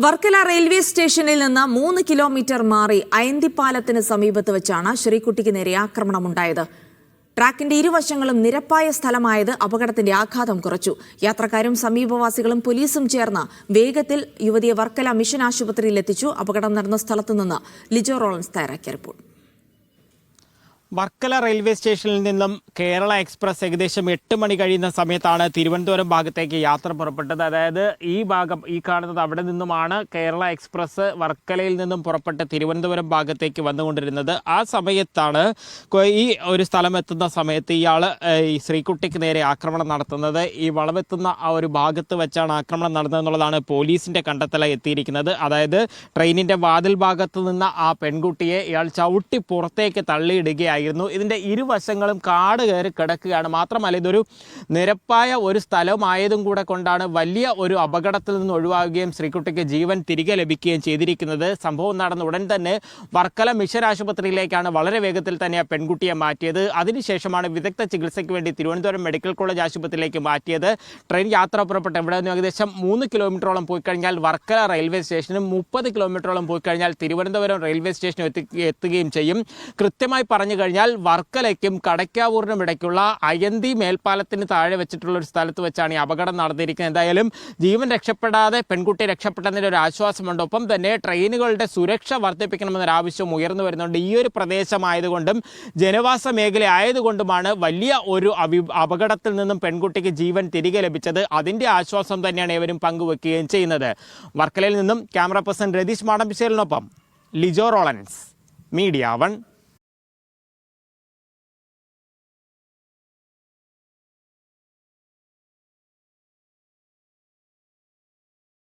Varkala railway സ്റ്റേഷനിൽ നിന്ന് 3 kilometre മാറി അയന്തിപ്പാലത്തിന് സമീപത്ത് വെച്ചാണ് ശ്രീകുട്ടിക്ക് നേരെ ആക്രമണമുണ്ടായത്. ട്രാക്കിന്റെ ഇരുവശങ്ങളും നിരപ്പായ സ്ഥലമായത് അപകടത്തിന്റെ ആഘാതം കുറച്ചു. യാത്രക്കാരും സമീപവാസികളും പോലീസും ചേർന്ന് വേഗത്തിൽ യുവതിയെ വർക്കല മിഷൻ ആശുപത്രിയിൽ എത്തിച്ചു. അപകടം നടന്ന സ്ഥലത്തുനിന്ന് ലിജോ റോളൻസ് തയ്യാറാക്കിയ റിപ്പോർട്ട്. വർക്കല റെയിൽവേ സ്റ്റേഷനിൽ നിന്നും കേരള എക്സ്പ്രസ് ഏകദേശം 8 മണി കഴിയുന്ന സമയത്താണ് തിരുവനന്തപുരം ഭാഗത്തേക്ക് യാത്ര പുറപ്പെട്ടത്. അതായത് ഈ കാണുന്നത് അവിടെ നിന്നുമാണ് കേരള എക്സ്പ്രസ് വർക്കലയിൽ നിന്നും പുറപ്പെട്ട് തിരുവനന്തപുരം ഭാഗത്തേക്ക് വന്നുകൊണ്ടിരുന്നത്. ആ സമയത്താണ് ഈ ഒരു സ്ഥലം എത്തുന്ന സമയത്ത് ഇയാൾ ഈ ശ്രീകുട്ടിക്ക് നേരെ ആക്രമണം നടത്തുന്നത്. ഈ വളവെത്തുന്ന ആ ഒരു ഭാഗത്ത് വെച്ചാണ് ആക്രമണം നടന്നതെന്നുള്ളതാണ് പോലീസിന്റെ കണ്ടെത്തലായി എത്തിയിരിക്കുന്നത്. അതായത് ട്രെയിനിന്റെ വാതിൽ ഭാഗത്ത് നിന്ന ആ പെൺകുട്ടിയെ ഇയാൾ ചവിട്ടി പുറത്തേക്ക് തള്ളിയിടുകയായിരുന്നു. ഇതിന്റെ ഇരുവശങ്ങളും കാട് കയറി കിടക്കുകയാണ്. മാത്രമല്ല ഇതൊരു നിരപ്പായ ഒരു സ്ഥലമായതും കൂടെ കൊണ്ടാണ് വലിയ ഒരു അപകടത്തിൽ നിന്ന് ഒഴിവാകുകയും ശ്രീകുട്ടിക്ക് ജീവൻ തിരികെ ലഭിക്കുകയും ചെയ്തിരിക്കുന്നത്. സംഭവം നടന്ന ഉടൻ തന്നെ വർക്കല മിഷൻ ആശുപത്രിയിലേക്കാണ് വളരെ വേഗത്തിൽ തന്നെ ആ പെൺകുട്ടിയെ മാറ്റിയത്. അതിനുശേഷമാണ് വിദഗ്ധ ചികിത്സയ്ക്ക് വേണ്ടി തിരുവനന്തപുരം മെഡിക്കൽ കോളേജ് ആശുപത്രിയിലേക്ക് മാറ്റിയത്. ട്രെയിൻ യാത്ര പുറപ്പെട്ട് ഇവിടെ നിന്ന് ഏകദേശം 3 കിലോമീറ്ററോളം പോയി കഴിഞ്ഞാൽ വർക്കല റെയിൽവേ സ്റ്റേഷനും 30 കിലോമീറ്ററോളം പോയി കഴിഞ്ഞാൽ തിരുവനന്തപുരം റെയിൽവേ സ്റ്റേഷനും എത്തുകയും ചെയ്യും. കൃത്യമായി പറഞ്ഞു കഴിഞ്ഞാൽ വർക്കലയ്ക്കും കടയ്ക്കാവൂരിനും ഇടയ്ക്കുള്ള അയന്തി മേൽപ്പാലത്തിന് താഴെ വെച്ചിട്ടുള്ള ഒരു സ്ഥലത്ത് വെച്ചാണ് ഈ അപകടം നടന്നിരിക്കുന്നത്. എന്തായാലും ജീവൻ രക്ഷപ്പെടാതെ പെൺകുട്ടി രക്ഷപ്പെട്ടതിൻ്റെ ഒരു ആശ്വാസമുണ്ട്. ഒപ്പം തന്നെ ട്രെയിനുകളുടെ സുരക്ഷ വർദ്ധിപ്പിക്കണമെന്നൊരു ആവശ്യം ഉയർന്നു വരുന്നുണ്ട്. ഈ ഒരു പ്രദേശമായതുകൊണ്ടും ജനവാസ മേഖല ആയതുകൊണ്ടുമാണ് വലിയ ഒരു അപകടത്തിൽ നിന്നും പെൺകുട്ടിക്ക് ജീവൻ തിരികെ ലഭിച്ചത്. അതിൻ്റെ ആശ്വാസം തന്നെയാണ് ഇവരും പങ്കുവെക്കുകയും ചെയ്യുന്നത്. വർക്കലയിൽ നിന്നും ക്യാമറ പേഴ്സൺ രതീഷ് മാടമ്പിശ്ശേലിനൊപ്പം ലിജോ റോളൻസ്, മീഡിയ 1.